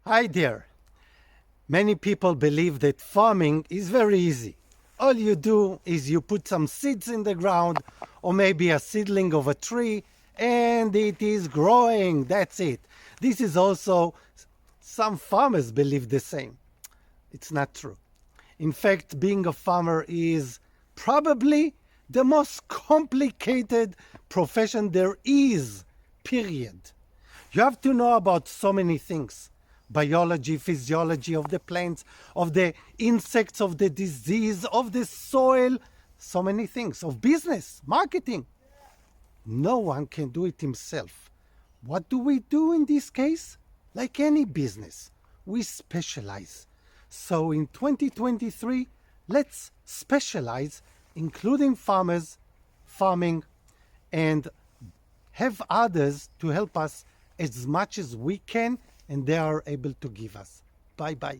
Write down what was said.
Hi there. Many people believe that farming is very easy. All you do is you put some seeds in the ground or maybe a seedling of a tree and it is growing. That's it. This is also, some farmers believe the same. It's not true. In fact, being a farmer is probably the most complicated profession there is, period. You have to know about so many things: biology, physiology of the plants, of the insects, of the disease, of the soil, so many things, of business, marketing. No one can do it himself. What do we do in this case? Like any business, we specialize. So in 2023, let's specialize, including farmers, farming, and have others to help us as much as we can and they are able to give us. Bye bye.